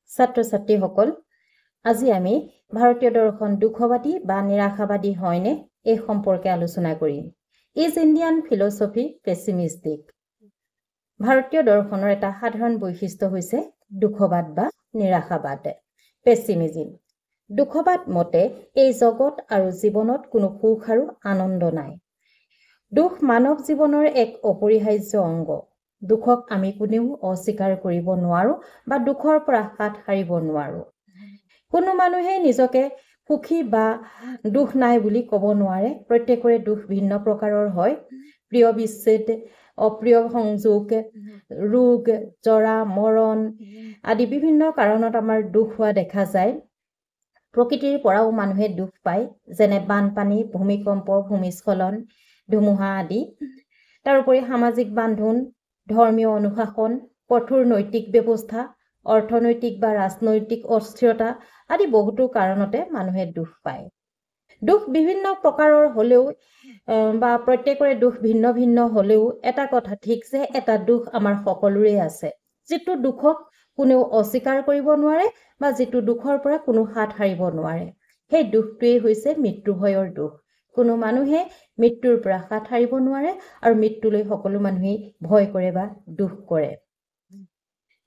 ছাত্ৰ-ছাত্ৰীসকল, আজি আমি ভাৰতীয় দৰ্শন দুখবাদী বা নিৰাশাবাদী হয়নে এই সম্পৰ্কে আলোচনা কৰিম। Is Indian philosophy pessimistic? ভাৰতীয় দৰ্শনৰ এটা সাধাৰণ বৈশিষ্ট্য হৈছে দুখবাদ বা নিৰাশাবাদ, পেছিমিজিম। দুখবাদ মতে এই জগত আৰু জীৱনত কোনো সুখ আৰু আনন্দ নাই। দুখ মানৱ জীৱনৰ এক অপৰিহাৰ্য অংগ। দুখক আমি কোনেও অস্বীকাৰ কৰিব নোৱাৰো বা দুখৰ পৰা হাত সাৰিব নোৱাৰো। কোনো মানুহে নিজকে সুখী বা দুখ নাই বুলি ক'ব নোৱাৰে। প্ৰত্যেকৰে দুখ ভিন্ন প্ৰকাৰৰ হয়। প্ৰিয় বিচ্ছেদ, অপ্ৰিয় সংযোগ, ৰোগ, জৰা, মৰণ আদি বিভিন্ন কাৰণত আমাৰ দুখ হোৱা দেখা যায়। প্ৰকৃতিৰ পৰাও মানুহে দুখ পায়, যেনে বানপানী, ভূমিকম্প, ভূমিস্খলন, ধুমুহা আদি। তাৰোপৰি সামাজিক বান্ধোন, ধৰ্মীয় অনুশাসন, কঠোৰ নৈতিক ব্যৱস্থা, অৰ্থনৈতিক বা ৰাজনৈতিক অস্থিৰতা আদি বহুতো কাৰণতে মানুহে দুখ পায়। দুখ বিভিন্ন প্ৰকাৰৰ হ'লেও বা প্ৰত্যেকৰে দুখ ভিন্ন ভিন্ন হ'লেও এটা কথা ঠিক যে এটা দুখ আমাৰ সকলোৰে আছে, যিটো দুখক কোনেও অস্বীকাৰ কৰিব নোৱাৰে বা যিটো দুখৰ পৰা কোনো হাত সাৰিব নোৱাৰে। সেই দুখটোৱেই হৈছে মৃত্যু ভয়ৰ দুখ। কোনো মানুহে মৃত্যুৰ পৰা হাত সাৰিব নোৱাৰে আৰু মৃত্যুলৈ সকলো মানুহেই ভয় কৰে বা দুখ কৰে।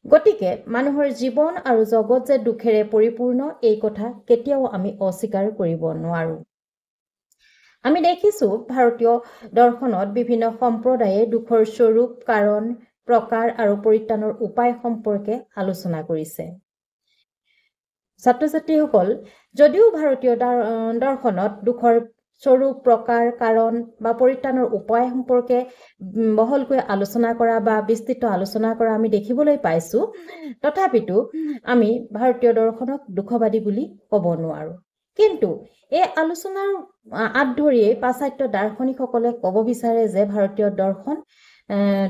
গতিকে মানুহৰ জীৱন আৰু জগত যে দুখেৰে পৰিপূৰ্ণ এই কথা কেতিয়াও আমি অস্বীকাৰ কৰিব নোৱাৰো। আমি দেখিছো ভাৰতীয় দৰ্শনত বিভিন্ন সম্প্ৰদায়ে দুখৰ স্বৰূপ, কাৰণ, প্ৰকাৰ আৰু পৰিত্ৰাণৰ উপায় সম্পৰ্কে আলোচনা কৰিছে। ছাত্ৰ-ছাত্ৰীসকল, যদিও ভাৰতীয় দৰ্শনত দুখৰ স্বৰূপ, প্ৰকাৰ, কাৰণ বা পৰিত্ৰাণৰ উপায় সম্পৰ্কে বহলকৈ আলোচনা কৰা বা বিস্তৃত আলোচনা কৰা আমি দেখিবলৈ পাইছো, তথাপিতো আমি ভাৰতীয় দৰ্শনক দুখবাদী বুলি ক'ব নোৱাৰো। কিন্তু এই আলোচনাৰ আঁত ধৰিয়েই পাশ্চাত্য দাৰ্শনিকসকলে ক'ব বিচাৰে যে ভাৰতীয় দৰ্শন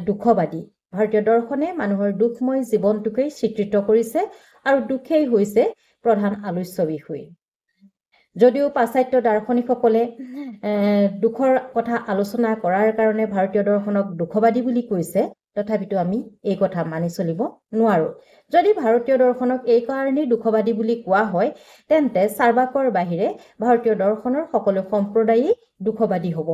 দুখবাদী। ভাৰতীয় দৰ্শনে মানুহৰ দুখময় জীৱনটোকেই চিত্ৰিত কৰিছে আৰু দুখেই হৈছে প্ৰধান আলোচ্য বিষয়। যদিও পাশ্চাত্য দাৰ্শনিকসকলে দুখৰ কথা আলোচনা কৰাৰ কাৰণে ভাৰতীয় দৰ্শনক দুখবাদী বুলি কৈছে, তথাপিতো আমি এই কথা মানি চলিব নোৱাৰো। যদি ভাৰতীয় দৰ্শনক এই কাৰণেই দুখবাদী বুলি কোৱা হয়, তেন্তে চাৰ্বাকৰ বাহিৰে ভাৰতীয় দৰ্শনৰ সকলো সম্প্ৰদায়েই দুখবাদী হ'ব।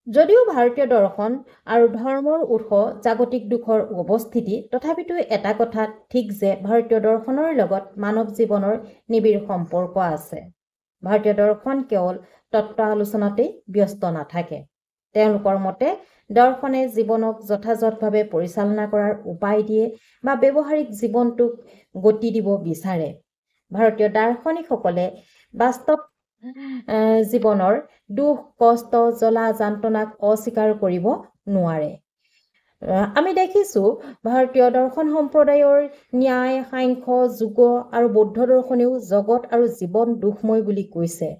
যদিও ভাৰতীয় দৰ্শন আৰু ধৰ্মৰ উৎস জাগতিক দুখৰ অৱস্থিতি, তথাপিতো এটা কথা ঠিক যে ভাৰতীয় দৰ্শনৰ লগত মানৱ জীৱনৰ নিবিড় সম্পৰ্ক আছে। ভাৰতীয় দৰ্শন কেৱল তত্ত্ব আলোচনাতেই ব্যস্ত নাথাকে। তেওঁলোকৰ মতে দৰ্শনে জীৱনক যথাযথভাৱে পৰিচালনা কৰাৰ উপায় দিয়ে বা ব্যৱহাৰিক জীৱনটোক গতি দিব বিচাৰে। ভাৰতীয় দাৰ্শনিকসকলে বাস্তৱ জীৱনৰ দুখ, কষ্ট, জ্বলা, যন্ত্ৰণাক অস্বীকাৰ কৰিব নোৱাৰে। আমি দেখিছো ভাৰতীয় দৰ্শন সম্প্ৰদায়ৰ ন্যায়, সাংখ্য, যোগ আৰু বৌদ্ধ দৰ্শনেও জগত আৰু জীৱন দুখময় বুলি কৈছে।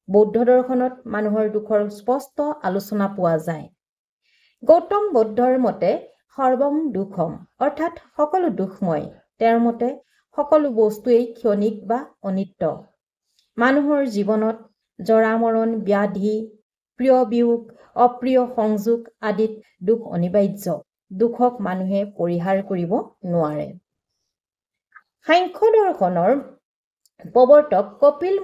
বৌদ্ধ দৰ্শনত মানুহৰ দুখৰ স্পষ্ট আলোচনা পোৱা যায়। গৌতম বুদ্ধৰ মতে সৰ্বম দুখম, অৰ্থাৎ সকলো দুখময়। তেওঁৰ মতে সকলো বস্তুৱেই ক্ষণিক বা অনিত্য। মানুহৰ জীৱনত জৰা, মৰণ, ব্যাধি, প্ৰিয় বিয়োগ, অপ্ৰিয় সংযোগ আদিত দুখ অনিবাৰ্য। দুখক মানুহে পৰিহাৰ কৰিব নোৱাৰে। সাংখ্য দৰ্শনৰ প্ৰৱৰ্তক কপিল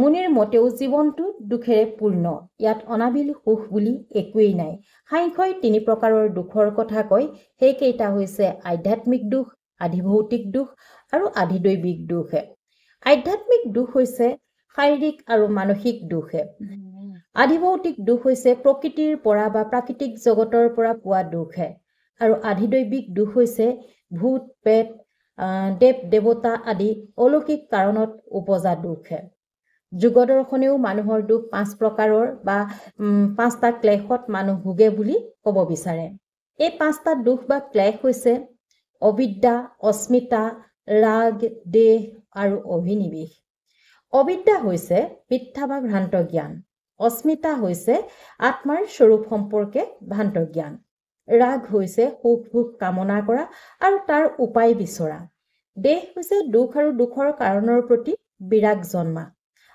মুনিৰ মতেও জীৱনটো দুখেৰে পূৰ্ণ। ইয়াত অনাবিল সুখ বুলি একোৱেই নাই। সাংখ্যই 3 প্ৰকাৰৰ দুখৰ কথা কয়। সেইকেইটা হৈছে আধ্যাত্মিক দুখ, আধিভৌতিক দুখ আৰু আধিদৈৱিক দুখ। আধ্যাত্মিক দুখ হৈছে শাৰীৰিক আৰু মানসিক দুখ। আধিভৌতিক দুখ হৈছে প্ৰকৃতিৰ পৰা বা প্ৰাকৃতিক জগতৰ পৰা পোৱা দুখ। আৰু আধিদৈৱিক দুখ হৈছে ভূত, প্ৰেত, দেৱ-দেৱতা আদি অলৌকিক কাৰণত উপজা দুখ। যোগ দৰ্শনেও মানুহৰ দুখ 5 প্ৰকাৰৰ বা 5টা ক্লেশত মানুহ ভোগে বুলি ক'ব বিচাৰে। এই 5টা দুখ বা ক্লেশ হৈছে অবিদ্যা, অস্মিতা, ৰাগ, দেহ আৰু অভিনিৱেশ। অবিদ্যা হৈছে মিথ্যা বা ভ্ৰান্ত জ্ঞান। অস্মিতা হৈছে আত্মাৰ স্বৰূপ সম্পৰ্কে ভ্ৰান্ত জ্ঞান। ৰাগ হৈছে সুখ ভোগ কামনা কৰা আৰু তাৰ উপায় বিচৰা। দেহ হৈছে দুখ আৰু দুখৰ কাৰণৰ প্ৰতি বিৰাগ জন্মা।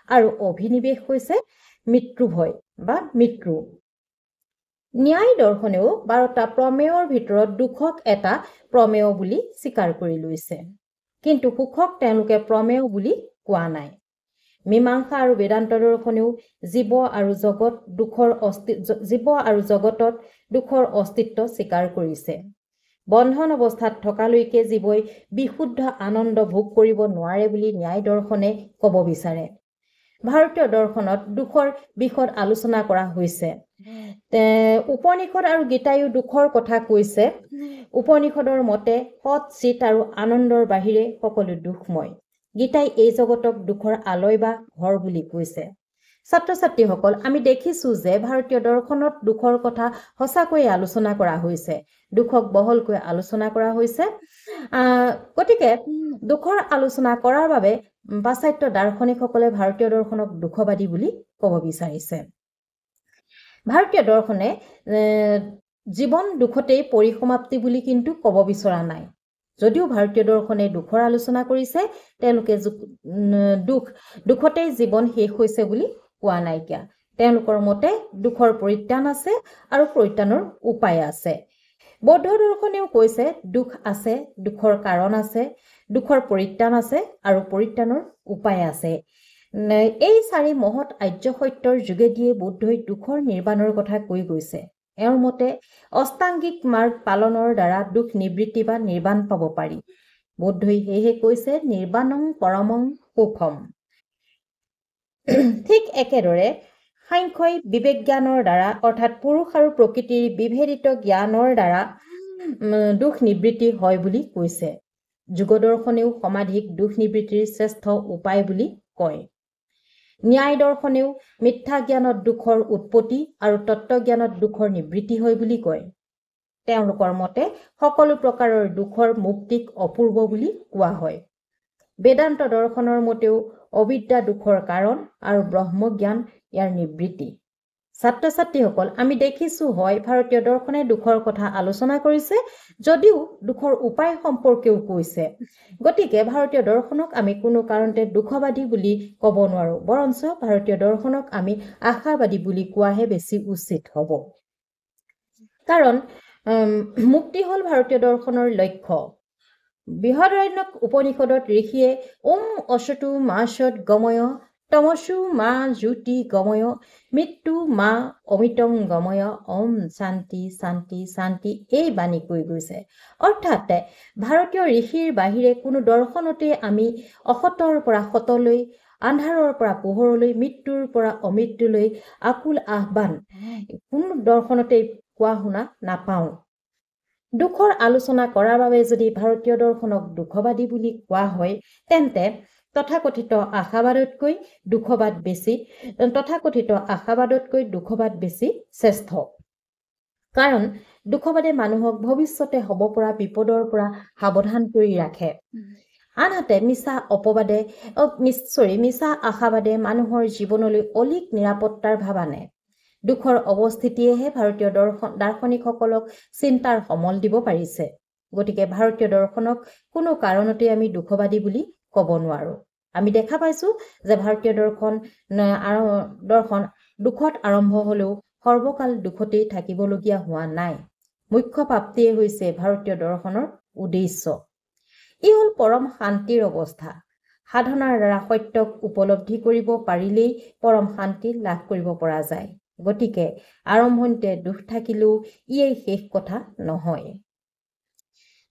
আৰু অভিনিৱেশ হৈছে মৃত্যু ভয় বা মৃত্যু। ন্যায় দৰ্শনেও 12টা প্ৰমেয়ৰ ভিতৰত দুখক এটা প্ৰমেয় বুলি স্বীকাৰ কৰি লৈছে, কিন্তু সুখক তেওঁলোকে প্ৰমেয় বুলি কোৱা নাই। মীমাংসা আৰু বেদান্ত দৰ্শনেও জীৱ আৰু জগতত দুখৰ অস্তিত্ব স্বীকাৰ কৰিছে। বন্ধন অৱস্থাত থকালৈকে জীৱই বিশুদ্ধ আনন্দ ভোগ কৰিব নোৱাৰে বুলি ন্যায় দৰ্শনে ক'ব বিচাৰে। ভাৰতীয় দৰ্শনত দুখৰ বিষয়ত আলোচনা কৰা হৈছে। উপনিষদ আৰু গীতায়ো দুখৰ কথা কৈছে। উপনিষদৰ মতে সৎ, চিত আৰু আনন্দৰ বাহিৰে সকলো দুখময়। গীতাই এই জগতক দুখৰ আলয় বা ঘৰ বুলি কৈছে। ছাত্ৰ ছাত্ৰীসকল, আমি দেখিছোঁ যে ভাৰতীয় দৰ্শনত দুখৰ কথা সঁচাকৈয়ে আলোচনা কৰা হৈছে, দুখক বহলকৈ আলোচনা কৰা হৈছে। গতিকে দুখৰ আলোচনা কৰাৰ বাবে পাশ্চাত্য দাৰ্শনিকসকলে ভাৰতীয় দৰ্শনক দুখবাদী বুলি ক'ব বিচাৰিছে। ভাৰতীয় দৰ্শনে জীৱন দুখতেই পৰিসমাপ্তি বুলি কিন্তু ক'ব বিচৰা নাই। যদিও ভাৰতীয় দৰ্শনে দুখৰ আলোচনা কৰিছে, তেওঁলোকে দুখতেই জীৱন শেষ হৈছে বুলি কোৱা নাইকিয়া। তেওঁলোকৰ মতে দুখৰ পৰিত্ৰাণ আছে আৰু পৰিত্ৰাণৰ উপায় আছে। বৌদ্ধ দৰ্শনেও কৈছে দুখ আছে, দুখৰ কাৰণ আছে, দুখৰ পৰিত্ৰাণ আছে আৰু পৰিত্ৰাণৰ উপায় আছে। এই 4 মহৎ আৰ্য সত্যৰ যোগেদিয়ে বুদ্ধই দুখৰ নিৰ্বাণৰ কথা কৈ গৈছে। এওঁৰ মতে অষ্টাংগিক মাৰ্গ পালনৰ দ্বাৰা দুখ নিবৃত্তি বা নিৰ্বাণ পাব পাৰি। বুদ্ধই সেয়েহে কৈছে নিৰ্বাণং পৰমং সুখম। ঠিক একেদৰে সাংখ্যই বিবেক জ্ঞানৰ দ্বাৰা অৰ্থাৎ পুৰুষ আৰু প্ৰকৃতিৰ বিভেদিত জ্ঞানৰ দ্বাৰা দুখ নিবৃত্তি হয় বুলি কৈছে। যোগ দৰ্শনেও সমাধিক দুখ নিবৃত্তিৰ শ্ৰেষ্ঠ উপায় বুলি কয়। ন্যায় দৰ্শনেও মিথ্যা জ্ঞানত দুখৰ উৎপত্তি আৰু তত্ত্বজ্ঞানত দুখৰ নিবৃত্তি হয় বুলি কয়। তেওঁলোকৰ মতে সকলো প্ৰকাৰৰ দুখৰ মুক্তিক অপূৰ্ব বুলি কোৱা হয়। বেদান্ত দৰ্শনৰ মতেও অবিদ্যা দুখৰ কাৰণ আৰু ব্ৰহ্মজ্ঞান ইয়াৰ নিবৃত্তি। ছাত্ৰ ছাত্ৰীসকল, আমি দেখিছোঁ হয় ভাৰতীয় দৰ্শনে দুখৰ কথা আলোচনা কৰিছে, যদিও দুখৰ উপায় সম্পৰ্কেও কৈছে। গতিকে ভাৰতীয় দৰ্শনক আমি কোনো কাৰণতে দুখবাদী বুলি ক'ব নোৱাৰোঁ, বৰঞ্চ ভাৰতীয় দৰ্শনক আমি আশাবাদী বুলি কোৱাহে বেছি উচিত হ'ব। কাৰণ মুক্তি হ'ল ভাৰতীয় দৰ্শনৰ লক্ষ্য। বৃহদাৰণ্যক উপনিষদত ঋষিয়ে অসতু মা সৎ গময় তমসু মা জ্যোতি গময় মৃত্যু মা অমিতং গময় শান্তি শান্তি শান্তি এই বাণী কৈ গৈছে। অৰ্থাৎ ভাৰতীয় ঋষিৰ বাহিৰে কোনো দৰ্শনতে আমি অসতৰ পৰা সতলৈ, আন্ধাৰৰ পৰা পোহৰলৈ, মৃত্যুৰ পৰা অমৃত্যুলৈ আকুল আহ্বান কোনো দৰ্শনতে কোৱা শুনা নাপাওঁ। দুখৰ আলোচনা কৰাৰ বাবে যদি ভাৰতীয় দৰ্শনক দুখবাদী বুলি কোৱা হয়, তেন্তে তথাকথিত আশাবাদতকৈ দুখবাদ বেছি শ্ৰেষ্ঠ। কাৰণ দুখবাদে মানুহক ভৱিষ্যতে হ'ব পৰা বিপদৰ পৰা সাৱধান কৰি ৰাখে। আনহাতে মিছা আশাবাদে মানুহৰ জীৱনলৈ অলিক নিৰাপত্তাৰ ভাৱ আনে। দুখৰ অৱস্থিতিয়েহে ভাৰতীয় দাৰ্শনিকসকলক চিন্তাৰ সমল দিব পাৰিছে। গতিকে ভাৰতীয় দৰ্শনক কোনো কাৰণতে আমি দুখবাদী বুলি ক'ব নোৱাৰোঁ। আমি দেখা পাইছোঁ যে ভাৰতীয় দৰ্শন দুখত আৰম্ভ হ'লেও সৰ্বকাল দুখতেই থাকিবলগীয়া হোৱা নাই। মুখ্য প্ৰাপ্তিয়ে হৈছে ভাৰতীয় দৰ্শনৰ উদ্দেশ্য। ই হ'ল পৰম শান্তিৰ অৱস্থা। সাধনাৰ দ্বাৰা সত্যক উপলব্ধি কৰিব পাৰিলেই পৰম শান্তি লাভ কৰিব পৰা যায়। গতিকে আৰম্ভণিতে দুখ থাকিলেও ইয়েই শেষ কথা নহয়।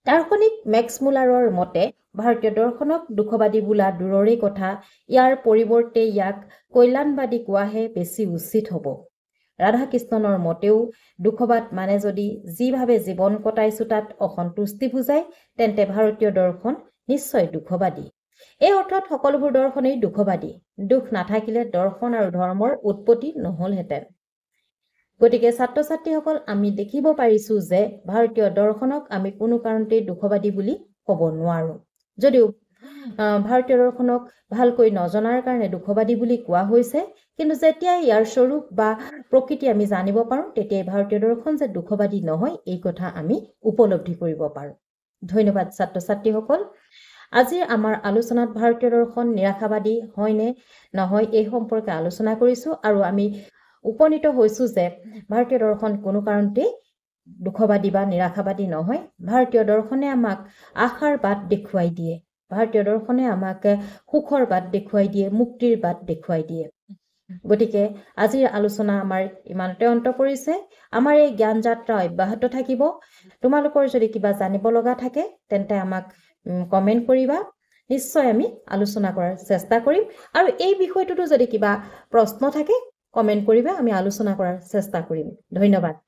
দাৰ্শনিক মেক্স মুলাৰৰ মতে ভাৰতীয় দৰ্শনক দুখবাদী বোলা দূৰৰে কথা, ইয়াৰ পৰিৱৰ্তে ইয়াক কল্যাণবাদী কোৱাহে বেছি উচিত হ'ব। ৰাধাকৃষ্ণনৰ মতেও দুখবাদ মানে যদি যিভাৱে জীৱন কটাইছোঁ তাত অসন্তুষ্টি বুজায়, তেন্তে ভাৰতীয় দৰ্শন নিশ্চয় দুখবাদী। এই অৰ্থত সকলোবোৰ দৰ্শনেই দুখবাদী। দুখ নাথাকিলে দৰ্শন আৰু ধৰ্মৰ উৎপত্তি নহ'লহেঁতেন। গতিকে ছাত্ৰ ছাত্ৰীসকল, আমি দেখিব পাৰিছোঁ যে ভাৰতীয় দৰ্শনক আমি কোনো কাৰণতে দুখবাদী বুলি ক'ব নোৱাৰোঁ। যদিও ভাৰতীয় দৰ্শনক ভালকৈ নজনাৰ কাৰণে দুখবাদী বুলি কোৱা হৈছে, কিন্তু যেতিয়াই ইয়াৰ স্বৰূপ বা প্ৰকৃতি আমি জানিব পাৰোঁ, তেতিয়াই ভাৰতীয় দৰ্শন যে দুখবাদী নহয় এই কথা আমি উপলব্ধি কৰিব পাৰোঁ। ধন্যবাদ ছাত্ৰ ছাত্ৰীসকল। আজিৰ আমাৰ আলোচনাত ভাৰতীয় দৰ্শন নিৰাশাবাদী হয়নে নহয় এই সম্পৰ্কে আলোচনা কৰিছোঁ, আৰু আমি উপনীত হৈছোঁ যে ভাৰতীয় দৰ্শন কোনো কাৰণতেই দুখবাদী বা নিৰাশাবাদী নহয়। ভাৰতীয় দৰ্শনে আমাক আশাৰ বাট দেখুৱাই দিয়ে। ভাৰতীয় দৰ্শনে আমাক সুখৰ বাট দেখুৱাই দিয়ে, মুক্তিৰ বাট দেখুৱাই দিয়ে। গতিকে আজিৰ আলোচনা আমাৰ ইমানতে অন্ত পৰিছে। আমাৰ এই জ্ঞান যাত্ৰা অব্যাহত থাকিব। তোমালোকৰ যদি কিবা জানিব লগা থাকে তেন্তে আমাক কমেণ্ট কৰিবা। নিশ্চয় আমি আলোচনা কৰাৰ চেষ্টা কৰিম। আৰু এই বিষয়টোতো যদি কিবা প্ৰশ্ন থাকে কমেণ্ট কৰিবা, আমি আলোচনা কৰাৰ চেষ্টা কৰিম। ধন্যবাদ।